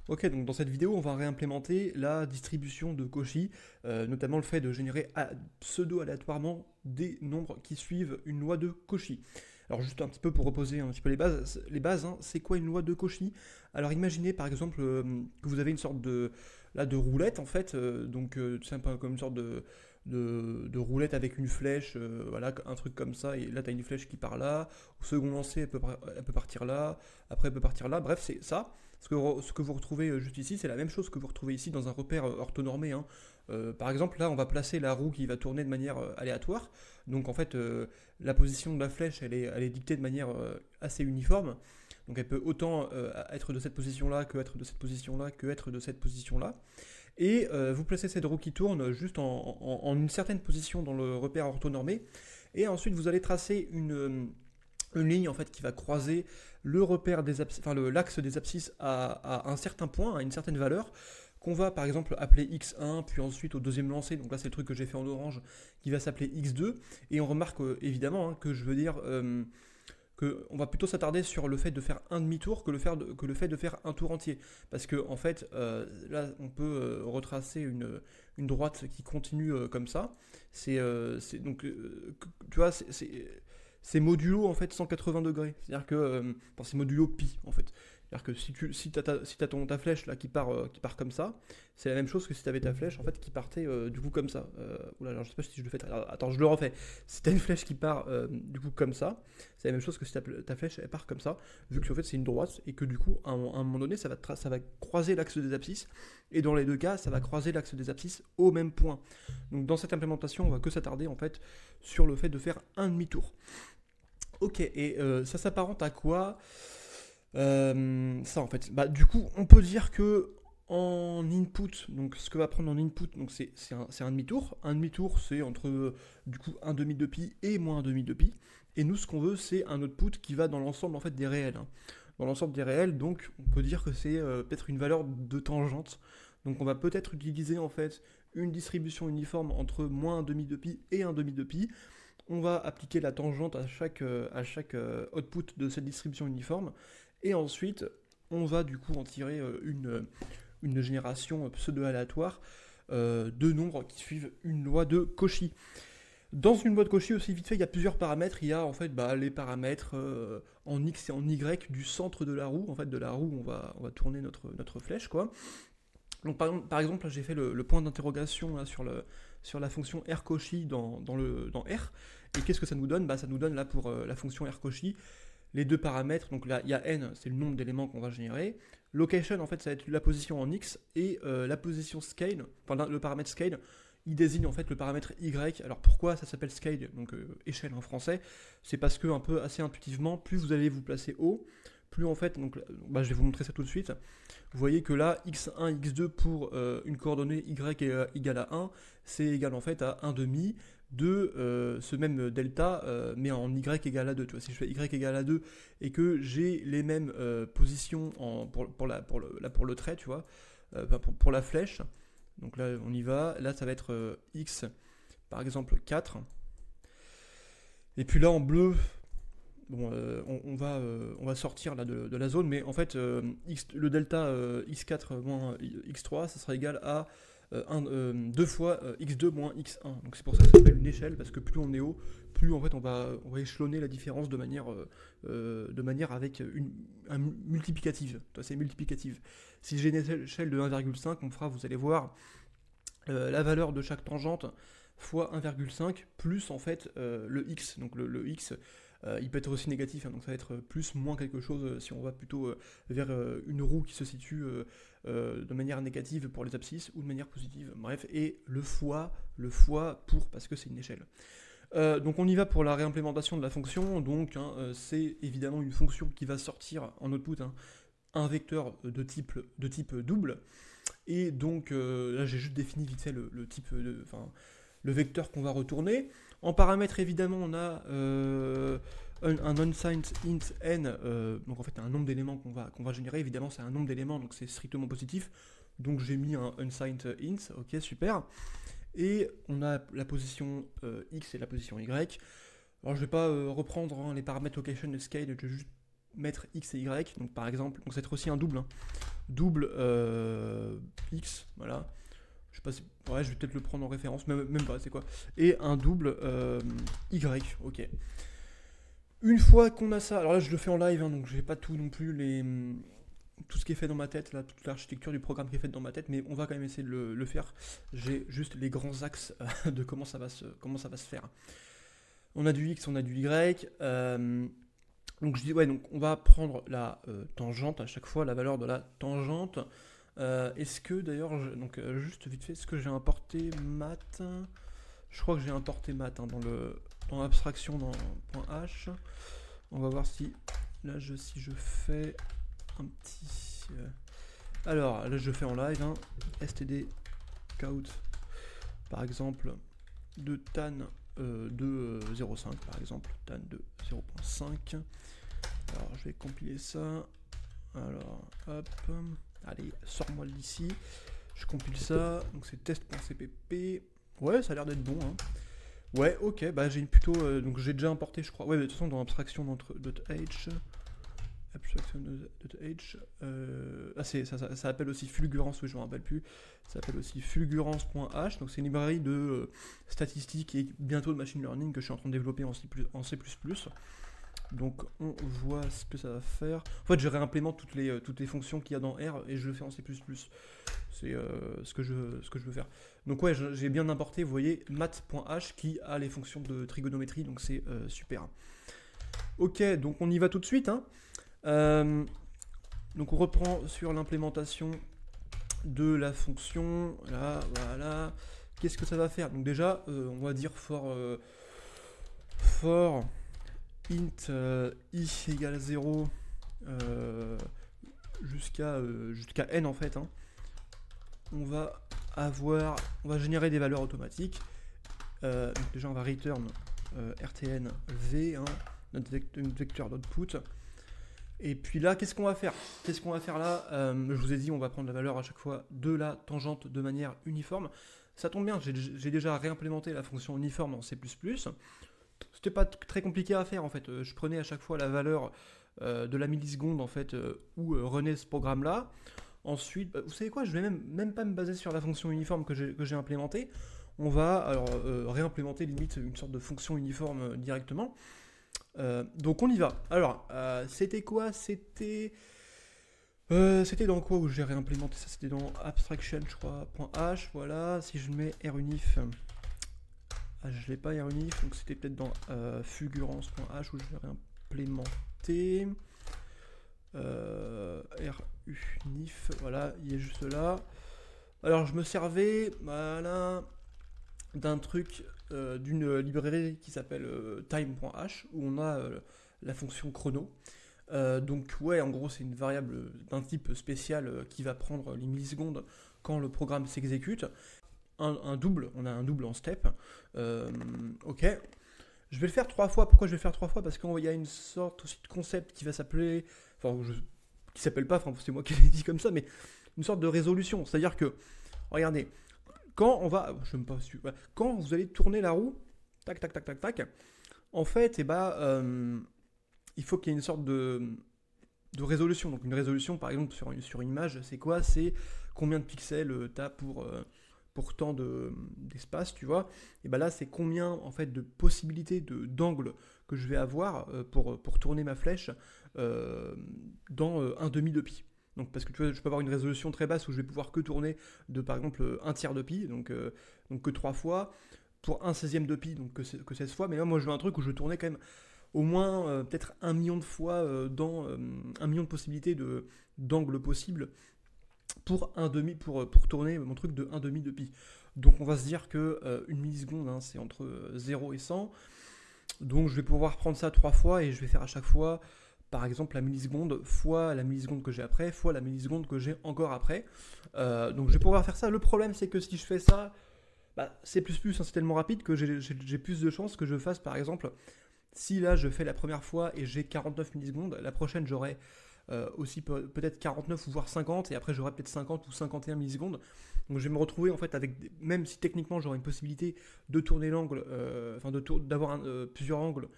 Ok, donc dans cette vidéo, on va réimplémenter la distribution de Cauchy, notamment le fait de générer pseudo-aléatoirement des nombres qui suivent une loi de Cauchy. Alors juste un petit peu pour reposer un petit peu les bases hein, c'est quoi une loi de Cauchy? Alors imaginez par exemple que vous avez une sorte de roulette en fait, c'est un peu comme une sorte de roulette avec une flèche, voilà, un truc comme ça, et là tu as une flèche qui part là, au second lancer elle peut partir là, après elle peut partir là, bref c'est ça. Ce que vous retrouvez juste ici, c'est la même chose que vous retrouvez ici dans un repère orthonormé, hein. Par exemple, là, on va placer la roue qui va tourner de manière aléatoire. Donc, en fait, la position de la flèche, elle est dictée de manière assez uniforme. Donc, elle peut autant être de cette position-là, que être de cette position-là, que être de cette position-là. Et vous placez cette roue qui tourne juste en une certaine position dans le repère orthonormé. Et ensuite, vous allez tracer une ligne en fait qui va croiser le repère des abscisses, enfin l'axe des abscisses à un certain point, à une certaine valeur, qu'on va par exemple appeler x1, puis ensuite au deuxième lancer, donc là c'est le truc que j'ai fait en orange, qui va s'appeler x2, et on remarque évidemment hein, que je veux dire qu'on va plutôt s'attarder sur le fait de faire un demi-tour que le fait de faire un tour entier. Parce que en fait, là on peut retracer une droite qui continue comme ça. Donc, tu vois, c'est modulo en fait 180 degrés. C'est-à-dire que c'est modulo pi en fait. C'est-à-dire que si t'as ta flèche là qui part comme ça, c'est la même chose que si tu avais ta flèche en fait qui partait du coup comme ça. Oula, alors je sais pas si je le fais. Alors, attends, je le refais. Si t'as une flèche qui part du coup comme ça, c'est la même chose que si ta flèche elle part comme ça, vu que en fait c'est une droite et que du coup à un moment donné ça va croiser l'axe des abscisses et dans les deux cas ça va croiser l'axe des abscisses au même point. Donc dans cette implémentation on va que s'attarder en fait sur le fait de faire un demi-tour. Ok, et ça s'apparente à quoi? Ça en fait. Bah, du coup, on peut dire que en input, donc ce que va prendre en input, donc c'est un demi-tour. Un demi-tour, c'est entre du coup un demi de pi et moins un demi de pi. Et nous, ce qu'on veut, c'est un output qui va dans l'ensemble en fait des réels, hein. Dans l'ensemble des réels, donc on peut dire que c'est peut-être une valeur de tangente. Donc on va peut-être utiliser en fait une distribution uniforme entre moins un demi de pi et un demi de pi. On va appliquer la tangente à chaque output de cette distribution uniforme, et ensuite on va du coup en tirer une génération pseudo-aléatoire de nombres qui suivent une loi de Cauchy. Dans une loi de Cauchy aussi vite fait, il y a plusieurs paramètres. Il y a en fait les paramètres en x et en y du centre de la roue. En fait, de la roue, on va tourner notre flèche, quoi. Donc par exemple, j'ai fait le point d'interrogation sur la fonction r Cauchy dans R. Et qu'est-ce que ça nous donne? Bah, ça nous donne là pour la fonction r Cauchy les deux paramètres. Donc là, il y a n, c'est le nombre d'éléments qu'on va générer. Location, en fait, ça va être la position en x. Et la position scale, enfin le paramètre scale, il désigne en fait le paramètre y. Alors pourquoi ça s'appelle scale, donc échelle en français? C'est parce que un peu assez intuitivement, plus vous allez vous placer haut, plus en fait, donc bah, je vais vous montrer ça tout de suite. Vous voyez que là, x1, x2 pour une coordonnée y égale à 1, c'est égal en fait à 1 demi de ce même delta, mais en y égale à 2. Tu vois, si je fais y égale à 2 et que j'ai les mêmes positions pour le trait, tu vois, pour la flèche, donc là on y va, là ça va être x par exemple 4, et puis là en bleu, bon, on va sortir là de la zone, mais en fait, le delta x4 moins x3, ça sera égal à 2 fois x2 moins x1. Donc c'est pour ça que ça s'appelle une échelle, parce que plus on est haut, plus en fait on va échelonner la différence de manière avec un multiplicative. C'est multiplicative. Si j'ai une échelle de 1,5, on fera, vous allez voir, la valeur de chaque tangente fois 1,5 plus en fait le x. Donc le x, il peut être aussi négatif, hein, donc ça va être plus, moins quelque chose si on va plutôt vers une roue qui se situe de manière négative pour les abscisses ou de manière positive. Bref, et le fois pour, parce que c'est une échelle. Donc on y va pour la réimplémentation de la fonction. Donc hein, c'est évidemment une fonction qui va sortir en output hein, un vecteur de type double. Et donc là j'ai juste défini vite fait le type, le vecteur qu'on va retourner. En paramètre évidemment on a un unsigned int n, donc en fait un nombre d'éléments qu'on va générer. Évidemment c'est un nombre d'éléments, donc c'est strictement positif. Donc j'ai mis un unsigned int, ok super. Et on a la position x et la position y. Alors je vais pas reprendre hein, les paramètres location et scale, je vais juste mettre x et y. Donc par exemple, donc c'est aussi un double, hein. double X, voilà. Je sais pas si... Ouais, je vais peut-être le prendre en référence, même pas, c'est quoi. Et un double Y, ok. Une fois qu'on a ça, alors là je le fais en live, hein, donc j'ai pas tout non plus, tout ce qui est fait dans ma tête, là, toute l'architecture du programme qui est faite dans ma tête, mais on va quand même essayer de le faire. J'ai juste les grands axes de comment ça va se faire. On a du X, on a du Y. Donc je dis, ouais, donc on va prendre la tangente à chaque fois, la valeur de la tangente. Est-ce que d'ailleurs, donc juste vite fait, est-ce que j'ai importé math? Je crois que j'ai importé math hein, dans l'abstraction dans .h. On va voir si là si je fais un petit. Alors là je fais en live hein, std count par exemple de tan de 0.5 par exemple, tan de 0.5. Alors je vais compiler ça. Alors hop, allez, sors-moi d'ici. Je compile ça, donc c'est test.cpp. Ouais, ça a l'air d'être bon. Hein. Ouais, ok, bah j'ai plutôt. Donc j'ai déjà importé, je crois. Ouais, de toute façon, dans abstraction.h. Abstraction.h. Ça appelle aussi fulgurance, oui, je me rappelle plus. Ça s'appelle aussi fulgurance.h. Donc c'est une librairie de statistiques et bientôt de machine learning que je suis en train de développer en C++. Donc on voit ce que ça va faire. En fait, je réimplémente toutes les fonctions qu'il y a dans R et je le fais en C++. C'est ce que je veux faire. Donc ouais, j'ai bien importé, vous voyez, math.h qui a les fonctions de trigonométrie, donc c'est super. Ok, donc on y va tout de suite. Hein. Donc on reprend sur l'implémentation de la fonction. Là, voilà. Qu'est-ce que ça va faire? Donc déjà, on va dire for int i égale 0 jusqu'à n en fait. Hein. On va générer des valeurs automatiques. Donc déjà on va return rtn v, hein, notre vecteur d'output. Et puis là, qu'est-ce qu'on va faire? Là? Je vous ai dit, on va prendre la valeur à chaque fois de la tangente de manière uniforme. Ça tombe bien, j'ai déjà réimplémenté la fonction uniforme en C++. C'était pas très compliqué à faire en fait. Je prenais à chaque fois la valeur de la milliseconde en fait où renaît ce programme-là. Ensuite, vous savez quoi, je vais même pas me baser sur la fonction uniforme que j'ai implémentée. On va alors réimplémenter limite une sorte de fonction uniforme directement. Donc on y va. Alors, c'était quoi? C'était dans quoi où j'ai réimplémenté ça? C'était dans abstraction, je crois, .h, voilà. Si je mets runif, je l'ai pas runif, donc c'était peut-être dans fulgurance.h où je vais réimplémenter. runif, voilà, il est juste là. Alors je me servais, voilà, d'un truc, d'une librairie qui s'appelle time.h où on a la fonction chrono. Donc ouais, en gros c'est une variable d'un type spécial qui va prendre les millisecondes quand le programme s'exécute. On a un double en step. Ok. Je vais le faire 3 fois. Pourquoi je vais le faire 3 fois? Parce qu'il y a une sorte aussi de concept qui va s'appeler, qui s'appelle pas, c'est moi qui l'ai dit comme ça, mais une sorte de résolution. C'est-à-dire que, regardez, quand quand vous allez tourner la roue, tac, tac, tac, tac, tac, en fait, il faut qu'il y ait une sorte de résolution. Donc une résolution, par exemple, sur une image, c'est quoi? C'est combien de pixels tu as pour tant d'espace, tu vois. Et là, c'est combien, en fait, de possibilités d'angles que je vais avoir pour tourner ma flèche dans un demi de pi. Donc, parce que tu vois, je peux avoir une résolution très basse où je vais pouvoir que tourner de, par exemple, un tiers de pi, donc que 3 fois, pour un 16e de pi, donc que 16 fois. Mais là, moi, je veux un truc où je tournais quand même au moins peut-être 1 million de fois dans 1 million de possibilités d'angles possibles pour tourner mon truc de 1 demi de pi. Donc on va se dire que une milliseconde, hein, c'est entre 0 et 100. Donc je vais pouvoir prendre ça 3 fois et je vais faire à chaque fois, par exemple, la milliseconde fois la milliseconde que j'ai après, fois la milliseconde que j'ai encore après. Donc je vais pouvoir faire ça. Le problème, c'est que si je fais ça, C++, hein, c'est tellement rapide que j'ai plus de chances que je fasse, par exemple, si là je fais la première fois et j'ai 49 millisecondes, la prochaine j'aurai aussi peut-être 49 ou voire 50, et après j'aurai peut-être 50 ou 51 millisecondes. Donc je vais me retrouver en fait avec, même si techniquement j'aurai une possibilité de tourner l'angle, d'avoir plusieurs angles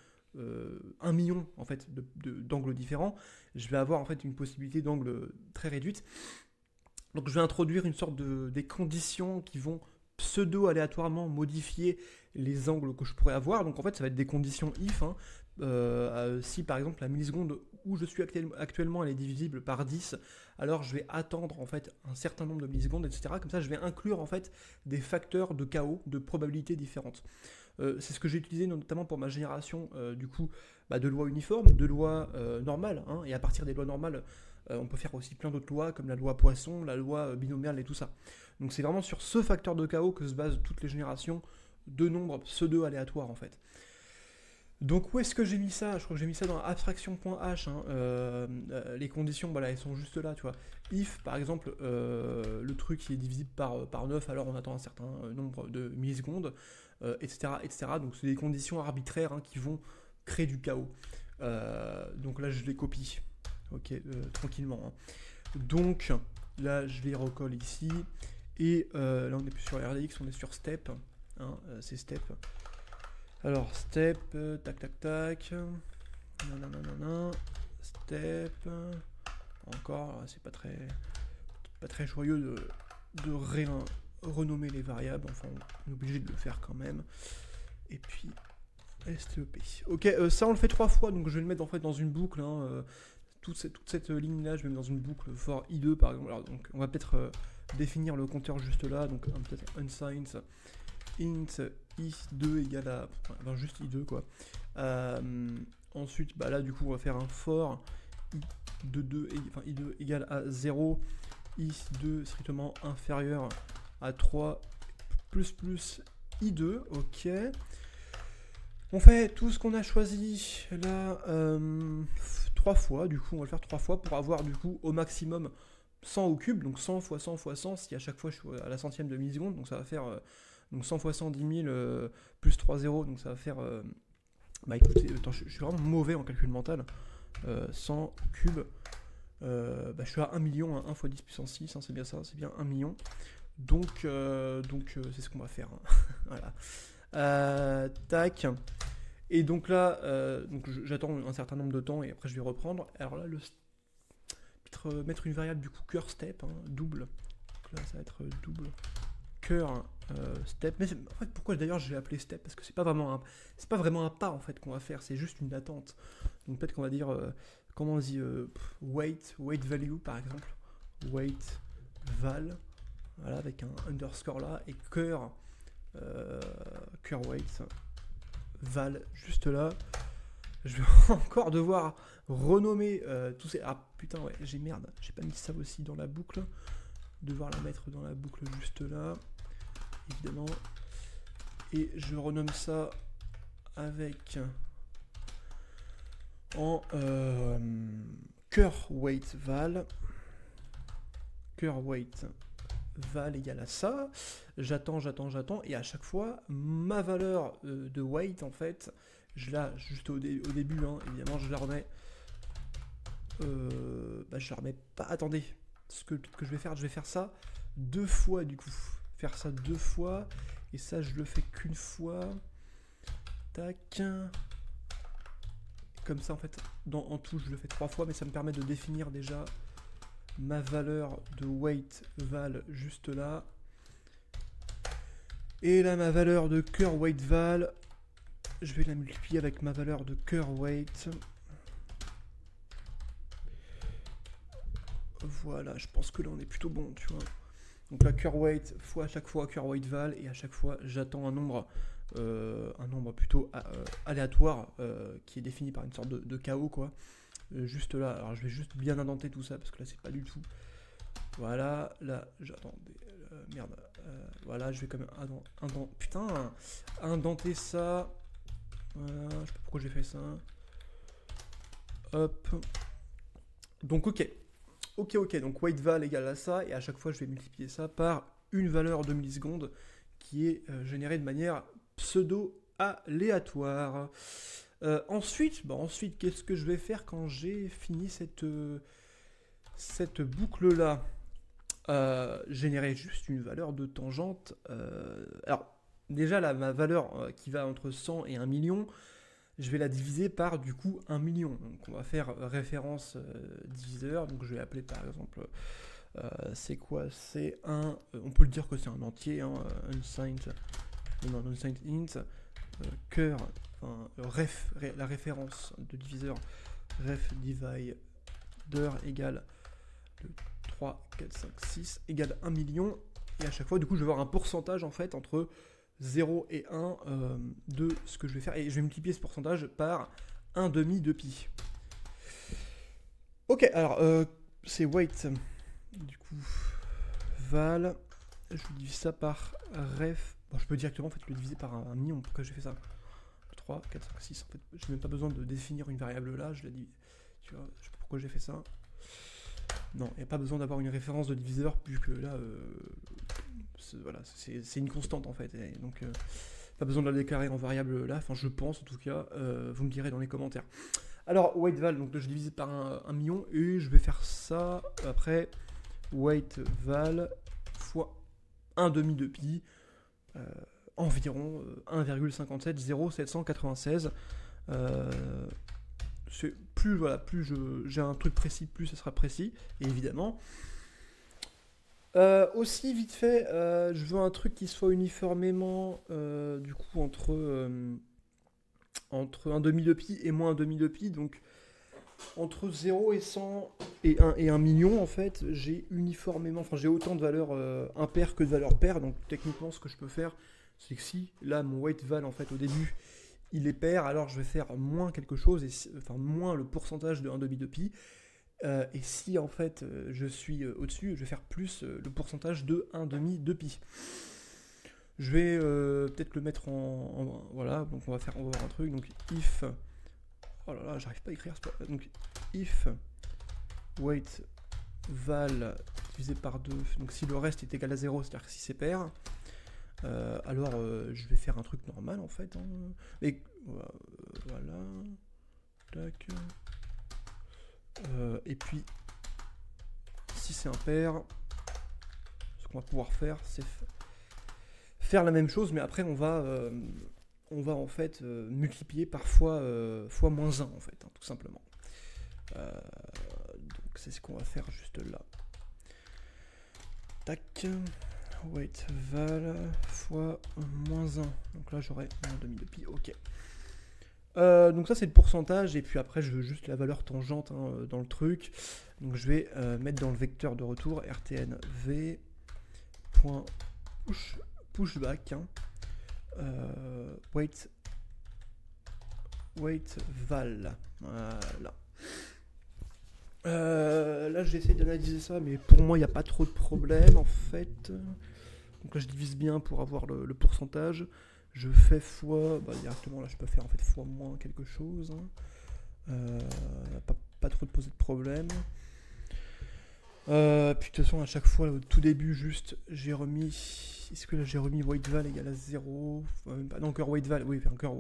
1 million en fait d'angles différents, je vais avoir en fait une possibilité d'angle très réduite. Donc je vais introduire une sorte des conditions qui vont pseudo-aléatoirement modifier les angles que je pourrais avoir. Donc en fait ça va être des conditions if. Hein. Si par exemple la milliseconde où je suis actuellement elle est divisible par 10, alors je vais attendre en fait un certain nombre de millisecondes, etc. Comme ça je vais inclure en fait des facteurs de chaos, de probabilités différentes. C'est ce que j'ai utilisé notamment pour ma génération du coup de lois uniformes, de lois normales. Hein, et à partir des lois normales, on peut faire aussi plein d'autres lois comme la loi Poisson, la loi binomiale et tout ça. Donc c'est vraiment sur ce facteur de chaos que se basent toutes les générations de nombres pseudo-aléatoires en fait. Donc où est-ce que j'ai mis ça? Je crois que j'ai mis ça dans abstraction.h. Hein. Les conditions, voilà, elles sont juste là, tu vois. If, par exemple, le truc qui est divisible par 9, alors on attend un certain nombre de millisecondes, etc., etc. Donc c'est des conditions arbitraires hein, qui vont créer du chaos. Donc là, je les copie. Ok, tranquillement. Hein. Donc là, je les recolle ici. Et là, on n'est plus sur RDX, on est sur step. Hein, c'est step. Alors, step, tac, tac, tac. Nanana, step. Encore, c'est pas très joyeux de renommer les variables. Enfin, on est obligé de le faire quand même. Et puis, STEP. Ok, ça on le fait 3 fois, donc je vais le mettre en fait dans une boucle. Hein, toute cette ligne-là, je vais mettre dans une boucle for i2 par exemple. Alors, donc, on va peut-être définir le compteur juste là. Donc, peut-être unsigned int i2 égale à enfin, juste i2 quoi. Ensuite là du coup on va faire un for i2 égale à 0, i2 strictement inférieur à 3 plus i2. Ok, on fait tout ce qu'on a choisi là 3 fois, du coup on va le faire 3 fois pour avoir du coup au maximum 100 au cube, donc 100 fois 100 fois 100 si à chaque fois je suis à la centième de milliseconde, donc ça va faire donc 100 fois 100, 10 000, plus 3 zéros, donc ça va faire... écoutez, attends, je suis vraiment mauvais en calcul mental. 100 cubes, je suis à 1 million, hein, 1 fois 10 puissance 6, hein, c'est bien ça, c'est bien 1 million. Donc c'est ce qu'on va faire. Hein. Voilà. Tac. Et donc là, j'attends un certain nombre de temps et après je vais reprendre. Alors là, mettre une variable du coup cœur step, hein, double. Donc là, ça va être double cœur step. Mais en fait, pourquoi d'ailleurs je l'ai appelé step? Parce que c'est pas vraiment un pas en fait qu'on va faire, c'est juste une attente. Donc peut-être qu'on va dire comment on dit wait value par exemple, wait val, voilà, avec un underscore là, et cœur wait val juste là. Je vais encore devoir renommer tous ces... Ah putain ouais, j'ai pas mis ça aussi dans la boucle. Devoir la mettre dans la boucle juste là, évidemment. Et je renomme ça avec en cœur weight val. Cœur weight val égale à ça. J'attends. Et à chaque fois, ma valeur de weight, en fait, je la juste au début, hein, évidemment, je la remets. Je la remets pas. Attendez. Ce que je vais faire ça 2 fois du coup. Faire ça 2 fois. Et ça, je le fais qu'une fois. Tac. Comme ça, en fait, en tout, je le fais 3 fois, mais ça me permet de définir déjà ma valeur de weight val juste là. Et là, ma valeur de cœur weight val, je vais la multiplier avec ma valeur de cœur weight. Voilà, je pense que là, on est plutôt bon, tu vois. Donc là, cœur weight fois à chaque fois cœur weight val, et à chaque fois, j'attends un nombre plutôt aléatoire qui est défini par une sorte de chaos, quoi. Juste là, alors je vais juste bien indenter tout ça parce que là c'est pas du tout. Voilà, là j'attends. Merde. Voilà, je vais quand même indenter ça. Voilà, je sais pas pourquoi j'ai fait ça. Hop. Donc ok, donc weight val égale à ça, et à chaque fois je vais multiplier ça par une valeur de millisecondes qui est générée de manière pseudo-aléatoire. Ensuite, qu'est-ce que je vais faire quand j'ai fini cette boucle-là? Générer juste une valeur de tangente. Alors, déjà, là, ma valeur qui va entre 100 et 1 million, je vais la diviser par du coup 1 million. Donc on va faire référence diviseur, donc je vais appeler par exemple, c'est quoi? C'est un, on peut le dire que c'est un entier, hein, unsigned, non, unsigned int, cœur, enfin, la référence de diviseur, ref divider égale 3, 4, 5, 6 égale 1 million, et à chaque fois du coup je vais avoir un pourcentage en fait entre 0 et 1 de ce que je vais faire, et je vais multiplier ce pourcentage par 1 demi de pi. Ok, alors c'est weight, du coup val, je divise ça par ref, bon, je peux directement en fait le diviser par 1 million. Pourquoi j'ai fait ça? 3, 4, 5, 6, en fait je n'ai même pas besoin de définir une variable là, je la dis, tu vois, je sais pas pourquoi j'ai fait ça. Non, il n'y a pas besoin d'avoir une référence de diviseur, puisque là, voilà, c'est une constante en fait. Et donc, pas besoin de la déclarer en variable là, enfin je pense en tout cas, vous me direz dans les commentaires. Alors, weight val, donc là, je divise par 1 million, et je vais faire ça après, weight val fois 1 demi de pi, environ 1,5700796. Plus voilà, plus j'ai un truc précis, plus ça sera précis, et évidemment. Aussi vite fait, je veux un truc qui soit uniformément du coup entre 1 demi de pi et moins 1 demi de pi, donc entre 0 et 100 et 1 million en fait, j'ai uniformément, enfin j'ai autant de valeurs impaires que de valeurs paires, donc techniquement ce que je peux faire, c'est que si là mon weight val en fait au début il est pair, alors je vais faire moins quelque chose, enfin moins le pourcentage de 1 demi de pi. Et si en fait je suis au-dessus, je vais faire plus le pourcentage de 1 demi de pi. Je vais peut-être le mettre voilà, donc on va voir un truc, donc if, oh là là, j'arrive pas à écrire, donc if weight val divisé par 2, donc si le reste est égal à 0, c'est-à-dire que si c'est pair, alors je vais faire un truc normal en fait, hein. Et voilà, tac. Et puis si c'est impair, ce qu'on va pouvoir faire, c'est faire la même chose, mais après on va en fait multiplier par fois moins 1 en fait, hein, tout simplement. Donc c'est ce qu'on va faire juste là. Tac. Weight val fois moins 1. Donc là j'aurai un demi de pi, ok. Donc ça c'est le pourcentage, et puis après je veux juste la valeur tangente, hein, dans le truc. Donc je vais mettre dans le vecteur de retour rtnv pushback, hein, weight val. Voilà. Là j'essaie d'analyser ça, mais pour moi il n'y a pas trop de problème en fait. Donc là je divise bien pour avoir le pourcentage. Je fais fois, directement là je peux faire en fait fois moins quelque chose, hein. Pas trop de poser de problème. Puis de toute façon à chaque fois là, au tout début juste j'ai remis, est-ce que là j'ai remis weight val égale à 0, non, cœur weight val, oui, cœur,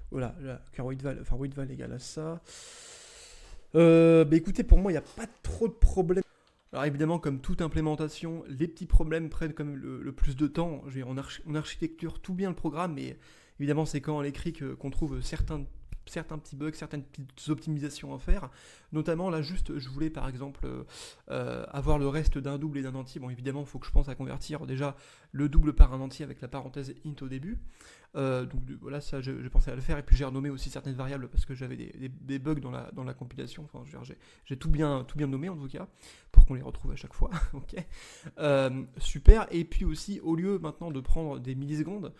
voilà, là, cœur weight val, enfin weight val égale à ça. Écoutez, pour moi il n'y a pas trop de problème. Alors évidemment, comme toute implémentation, les petits problèmes prennent quand même le plus de temps. En architecture, tout bien le programme, mais évidemment c'est quand on l'écrit qu'on trouve certains petits bugs, certaines petites optimisations à faire. Notamment là juste, je voulais par exemple avoir le reste d'un double et d'un entier. Bon évidemment, il faut que je pense à convertir déjà le double par un entier avec la parenthèse int au début. Donc voilà, ça j'ai pensé à le faire, et puis j'ai renommé aussi certaines variables parce que j'avais des bugs dans la compilation. Enfin, j'ai tout bien nommé en tout cas pour qu'on les retrouve à chaque fois. Ok, super. Et puis aussi, au lieu maintenant de prendre des millisecondes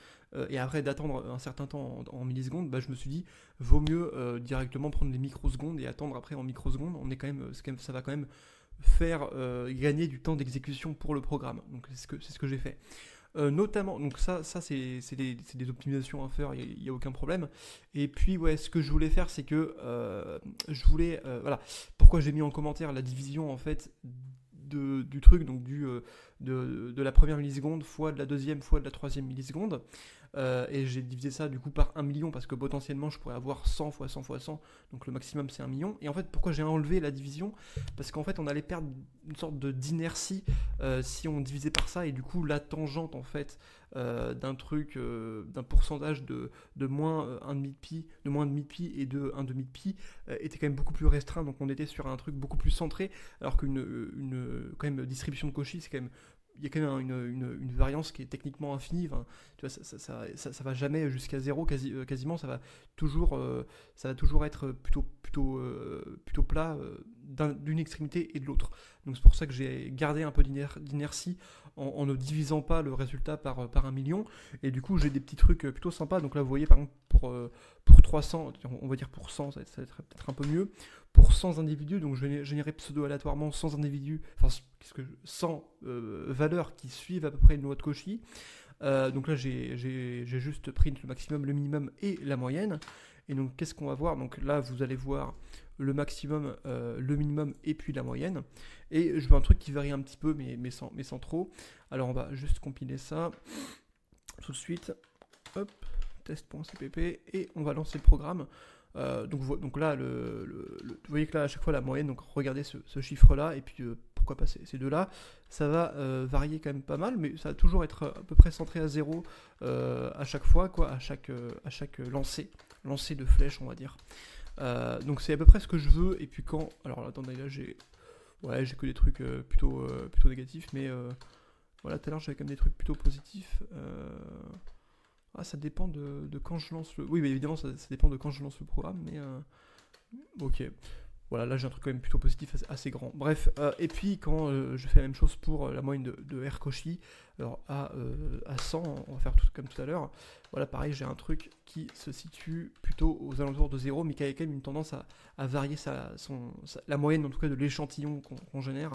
et après d'attendre un certain temps en millisecondes, je me suis dit vaut mieux directement prendre les microsecondes et attendre après en microsecondes. Ça va quand même faire gagner du temps d'exécution pour le programme. Donc c'est ce que j'ai fait. Notamment, donc ça c'est des optimisations à faire, il n'y a aucun problème. Et puis ouais, ce que je voulais faire, c'est que je voulais, voilà, pourquoi j'ai mis en commentaire la division en fait du truc, donc de la première milliseconde fois de la deuxième fois de la troisième milliseconde. et j'ai divisé ça du coup par 1 million parce que potentiellement je pourrais avoir 100 fois 100 fois 100, donc le maximum c'est 1 million. Et en fait, pourquoi j'ai enlevé la division? Parce qu'en fait, on allait perdre une sorte d'inertie si on divisait par ça, et du coup, la tangente en fait d'un truc, d'un pourcentage de moins 1,5 de pi, de moins 1,5 de pi et de 1,5 de pi était quand même beaucoup plus restreint, donc on était sur un truc beaucoup plus centré, alors quand même distribution de Cauchy, c'est quand même il y a quand même une variance qui est techniquement infinie. Enfin, tu vois, ça va jamais jusqu'à zéro quasiment, ça va toujours être plutôt plat d'une extrémité et de l'autre. Donc c'est pour ça que j'ai gardé un peu d'inertie en ne divisant pas le résultat par 1 million. Et du coup, j'ai des petits trucs plutôt sympas. Donc là, vous voyez, par exemple, pour 300, on va dire pour 100, ça va être peut-être un peu mieux. Pour 100 individus, donc je vais générer pseudo-aléatoirement 100 individus, enfin 100 valeurs qui suivent à peu près une loi de Cauchy. Donc là, j'ai juste print le maximum, le minimum et la moyenne. Et donc, qu'est-ce qu'on va voir? Donc là, vous allez voir le maximum, le minimum et puis la moyenne. Et je veux un truc qui varie un petit peu, mais sans trop. Alors, on va juste compiler ça tout de suite. Hop, test.cpp, et on va lancer le programme. Donc là, vous voyez que là, à chaque fois, la moyenne, donc regardez ce chiffre-là, et puis pourquoi pas ces deux-là, ça va varier quand même pas mal, mais ça va toujours être à peu près centré à 0 à chaque fois, quoi, à chaque lancer de flèche, on va dire. Donc c'est à peu près ce que je veux, et puis quand... Alors attendez, là j'ai que des trucs plutôt négatifs, mais voilà, tout à l'heure j'avais quand même des trucs plutôt positifs. Ça dépend de quand je lance le... Oui, mais évidemment, ça dépend de quand je lance le programme, mais... ok. Voilà, là j'ai un truc quand même plutôt positif, assez grand. Bref, et puis quand je fais la même chose pour la moyenne de R Cauchy, alors à 100, on va faire tout comme tout à l'heure. Voilà, pareil, j'ai un truc qui se situe plutôt aux alentours de 0, mais qui a quand même une tendance à varier la moyenne, en tout cas de l'échantillon qu'on génère.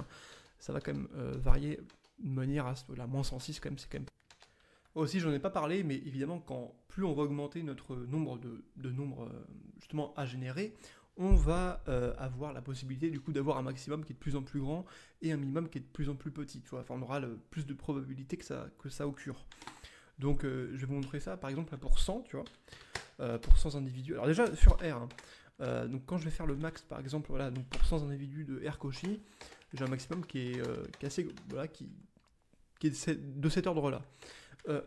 Ça va quand même varier de manière à la moins 106, quand même, c'est quand même... Aussi, j'en ai pas parlé, mais évidemment, plus on va augmenter notre nombre de nombres justement à générer, on va avoir la possibilité du coup d'avoir un maximum qui est de plus en plus grand et un minimum qui est de plus en plus petit. Tu vois, enfin, on aura plus de probabilité que ça occure. Donc, je vais vous montrer ça, par exemple, pour 100, tu vois, pour 100 individus. Alors déjà, sur R, hein, donc quand je vais faire le max, par exemple, voilà, donc pour 100 individus de R Cauchy, j'ai un maximum qui est assez, voilà, qui est de cet ordre-là.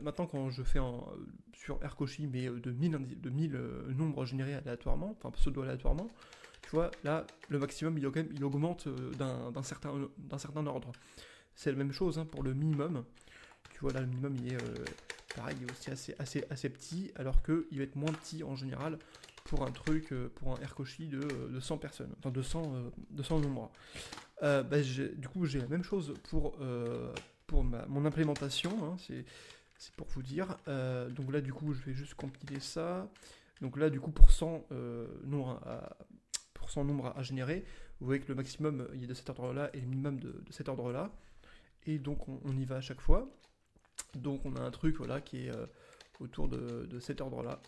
Maintenant, quand je fais sur R Cauchy, mais de 1000 nombres générés aléatoirement, enfin pseudo-aléatoirement, tu vois, là, le maximum, il augmente d'un certain ordre. C'est la même chose hein, pour le minimum. Tu vois, là, le minimum, il est pareil, il est aussi assez petit, alors qu'il va être moins petit en général pour un truc, pour un R Cauchy de 100 personnes, enfin de 100 nombres. Du coup, j'ai la même chose pour mon implémentation, hein, c'est pour vous dire. Donc là, du coup, je vais juste compiler ça. Donc là, du coup, pour 100 nombres à générer, vous voyez que le maximum, il est de cet ordre-là, et le minimum de cet ordre-là. Et donc, on y va à chaque fois. Donc, on a un truc voilà, qui est autour de cet ordre-là.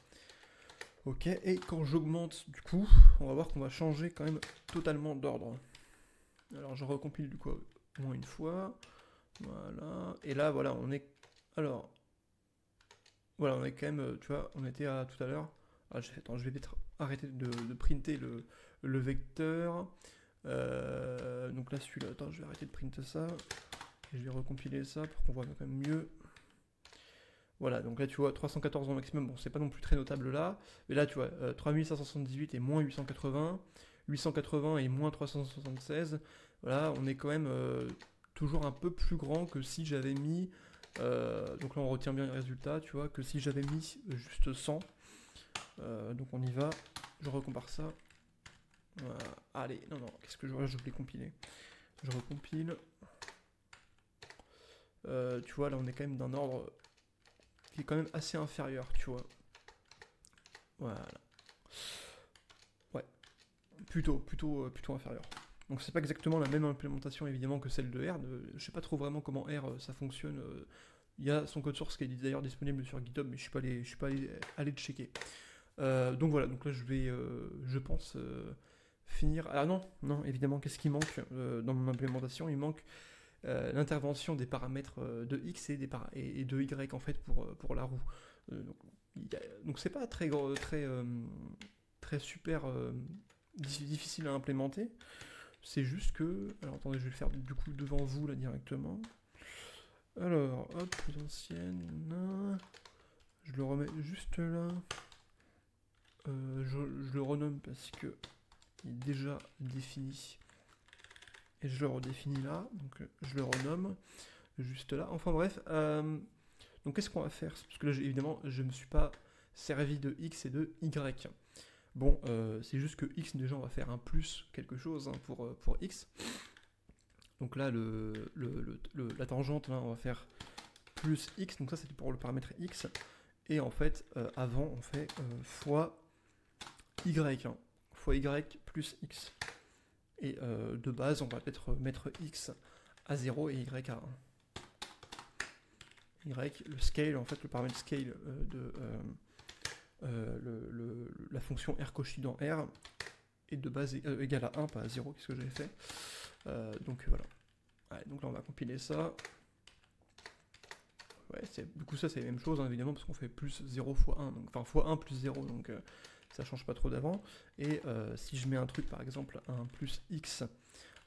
Ok, et quand j'augmente, du coup, on va voir qu'on va changer quand même totalement d'ordre. Alors, je recompile du coup au moins une fois. Voilà. Et là, voilà, on est... Alors... Voilà, on est quand même, tu vois, on était à tout à l'heure. Attends, je vais peut-être arrêter de printer le vecteur. Donc là, celui-là, attends, je vais arrêter de printer ça. Et je vais recompiler ça pour qu'on voit quand même mieux. Voilà, donc là, tu vois, 314 au maximum. Bon, c'est pas non plus très notable là. Mais là, tu vois, 3578 et moins 880. 880 et moins 376. Voilà, on est quand même toujours un peu plus grand que si j'avais mis... donc là on retient bien les résultats, tu vois, que si j'avais mis juste 100. Donc on y va, je recompare ça. Allez, non, qu'est-ce que je voulais compiler. Je recompile. Tu vois, là on est quand même d'un ordre qui est quand même assez inférieur, tu vois. Voilà. Ouais, plutôt inférieur. Donc c'est pas exactement la même implémentation évidemment que celle de R. Je sais pas trop vraiment comment R ça fonctionne. Il y a son code source qui est d'ailleurs disponible sur GitHub, mais je suis pas allé le checker. Donc voilà, donc là je vais, je pense, finir. Ah non, évidemment, qu'est-ce qui manque dans mon implémentation? Il manque l'intervention des paramètres de X et de Y en fait pour la roue. Donc, donc c'est pas très gros, très super difficile à implémenter. C'est juste que... Alors attendez, je vais le faire du coup devant vous là directement. Alors, hop, plus ancienne. Je le remets juste là. Je le renomme parce que il est déjà défini. Et je le redéfinis là. Donc je le renomme juste là. Enfin bref. Donc qu'est-ce qu'on va faire? Parce que là, évidemment, je ne me suis pas servi de X et de Y. Bon, c'est juste que X, déjà, on va faire un plus quelque chose hein, pour X. Donc là, la tangente, là, on va faire plus X. Donc ça, c'était pour le paramètre X. Et en fait, avant, on fait fois Y. Hein, fois Y plus X. Et de base, on va peut-être mettre X à 0 et Y à 1. Y, le scale, en fait, le paramètre scale de la fonction rcauchy dans R est de base égale à 1, pas à 0, qu'est-ce que j'avais fait. Donc voilà. Ouais, donc là, on va compiler ça. Ouais, du coup, ça, c'est la même chose, hein, évidemment, parce qu'on fait plus 0 fois 1, donc, enfin, fois 1 plus 0, donc ça change pas trop d'avant. Et si je mets un truc, par exemple, un plus x,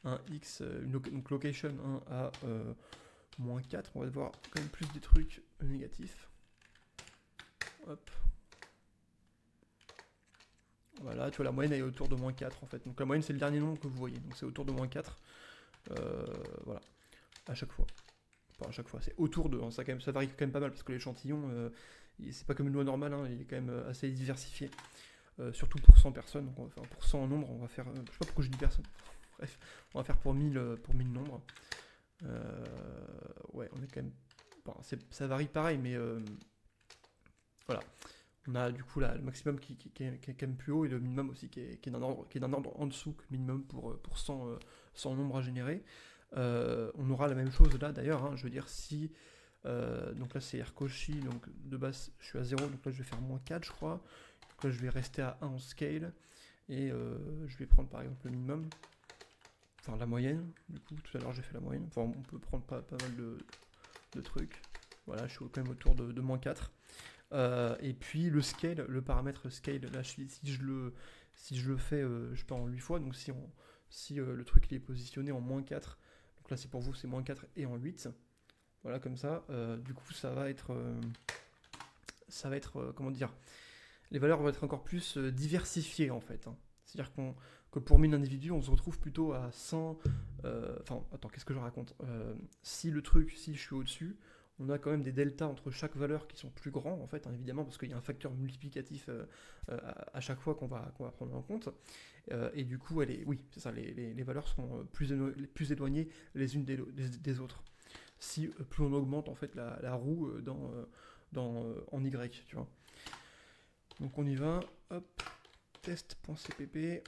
donc location 1 à moins 4, on va voir quand même plus des trucs négatifs. Hop. Voilà, tu vois, la moyenne elle est autour de moins 4 en fait. Donc la moyenne, c'est le dernier nombre que vous voyez. Donc c'est autour de moins 4. Voilà, à chaque fois. Enfin, à chaque fois, c'est autour de. Hein, ça varie quand même pas mal parce que l'échantillon, c'est pas comme une loi normale, hein, il est quand même assez diversifié. Surtout pour 100 personnes. Donc on va faire pour 100 nombres, on va faire. Je sais pas pourquoi je dis personne. Bref, on va faire pour 1000 nombres. Ouais, on est quand même. Bon, ça varie pareil, mais voilà. On a du coup là, le maximum qui est quand même plus haut et le minimum aussi qui est d'un ordre en dessous que le minimum pour 100 nombres à générer. On aura la même chose là d'ailleurs, hein, je veux dire si... donc là c'est rcauchy, donc de base je suis à 0, donc là je vais faire moins 4 je crois. Donc là je vais rester à 1 en scale et je vais prendre par exemple le minimum, enfin la moyenne, du coup tout à l'heure j'ai fait la moyenne, enfin on peut prendre pas mal de trucs. Voilà, je suis quand même autour de moins 4. Et puis le scale, le paramètre scale, là si je le fais je sais pas en 8 fois, donc si le truc il est positionné en moins 4, donc là c'est pour vous c'est moins 4 et en 8, voilà comme ça, du coup ça va être comment dire, les valeurs vont être encore plus diversifiées en fait, hein. C'est-à-dire que pour 1000 individus on se retrouve plutôt à 100, enfin attends qu'est-ce que je raconte, si je suis au-dessus, on a quand même des deltas entre chaque valeur qui sont plus grands, en fait, hein, évidemment, parce qu'il y a un facteur multiplicatif à chaque fois qu'on va prendre en compte. Et du coup, oui, c'est ça, les valeurs sont plus éloignées les unes des autres. Si plus on augmente, en fait, la roue en Y, tu vois. Donc on y va, hop, test.cpp,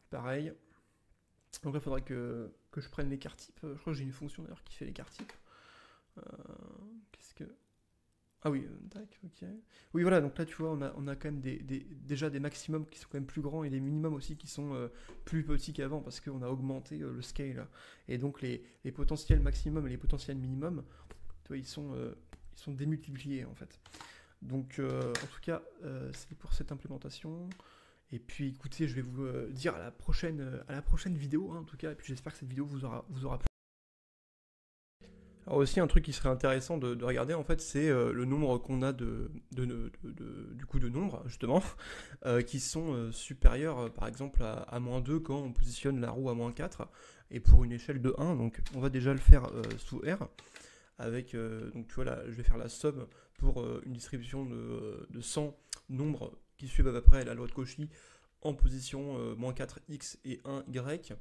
pareil. Donc là, il faudrait que je prenne l'écart type. Je crois que j'ai une fonction d'ailleurs qui fait l'écart type. Qu'est-ce que... Ah oui, tac, ok. Oui, voilà, donc là, tu vois, on a quand même déjà des maximums qui sont quand même plus grands et des minimums aussi qui sont plus petits qu'avant parce qu'on a augmenté le scale. Et donc, les potentiels maximums et les potentiels minimums, tu vois, ils sont démultipliés, en fait. Donc, en tout cas, c'est pour cette implémentation. Et puis, écoutez, je vais vous dire à la prochaine vidéo, hein, en tout cas. Et puis, j'espère que cette vidéo vous aura plu. Alors aussi un truc qui serait intéressant de regarder en fait c'est le nombre qu'on a du coup de nombres justement qui sont supérieurs par exemple à moins 2 quand on positionne la roue à moins 4 et pour une échelle de 1, donc on va déjà le faire sous R avec donc tu vois là je vais faire la somme pour une distribution de 100 nombres qui suivent à peu près la loi de Cauchy en position moins 4x et 1y.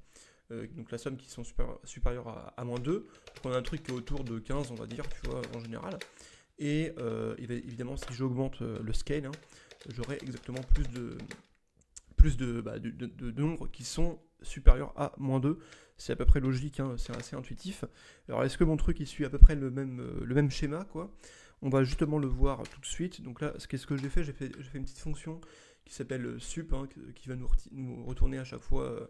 Donc la somme qui sont supérieures à moins 2. Donc on a un truc qui est autour de 15, on va dire, tu vois, en général. Et évidemment, si j'augmente le scale, hein, j'aurai exactement plus de nombres qui sont supérieurs à moins 2. C'est à peu près logique, hein, c'est assez intuitif. Alors est-ce que mon truc il suit à peu près le même schéma, quoi? On va justement le voir tout de suite. Donc là, ce que j'ai fait une petite fonction qui s'appelle sup, hein, qui va nous retourner à chaque fois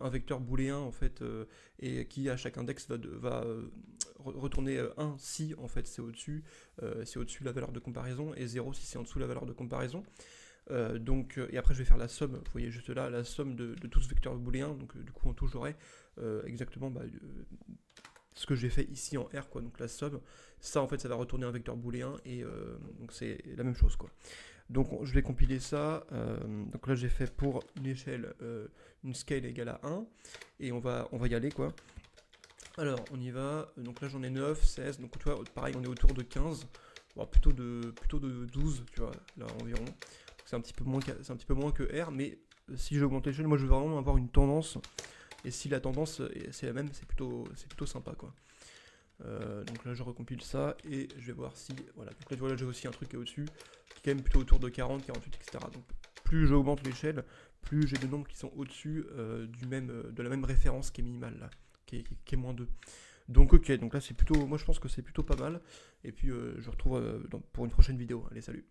un vecteur booléen en fait, et qui à chaque index va retourner 1 si en fait c'est au-dessus de la valeur de comparaison, et 0 si c'est en dessous de la valeur de comparaison. Et après je vais faire la somme, vous voyez juste là, la somme de tout ce vecteur booléen, donc du coup en tout j'aurai exactement ce que j'ai fait ici en R, quoi, donc la somme, ça en fait ça va retourner un vecteur booléen, et donc c'est la même chose, quoi. Donc je vais compiler ça, donc là j'ai fait pour une échelle, une scale égale à 1, et on va y aller, quoi. Alors on y va, donc là j'en ai 9, 16, donc tu vois, pareil on est autour de 15, bon, plutôt de 12, tu vois, là environ. C'est un petit peu moins que R, mais si j'augmente l'échelle, moi je veux vraiment avoir une tendance, et si la tendance c'est la même, c'est plutôt sympa, quoi. Donc là je recompile ça, et je vais voir si, voilà, donc là voilà, j'ai aussi un truc qui est au-dessus, qui est quand même plutôt autour de 40, 48, etc. Donc plus j'augmente l'échelle, plus j'ai des nombres qui sont au-dessus de la même référence qui est minimale, là, qui est moins 2. Donc ok, donc là c'est plutôt, moi je pense que c'est plutôt pas mal, et puis je vous retrouve pour une prochaine vidéo. Allez, salut.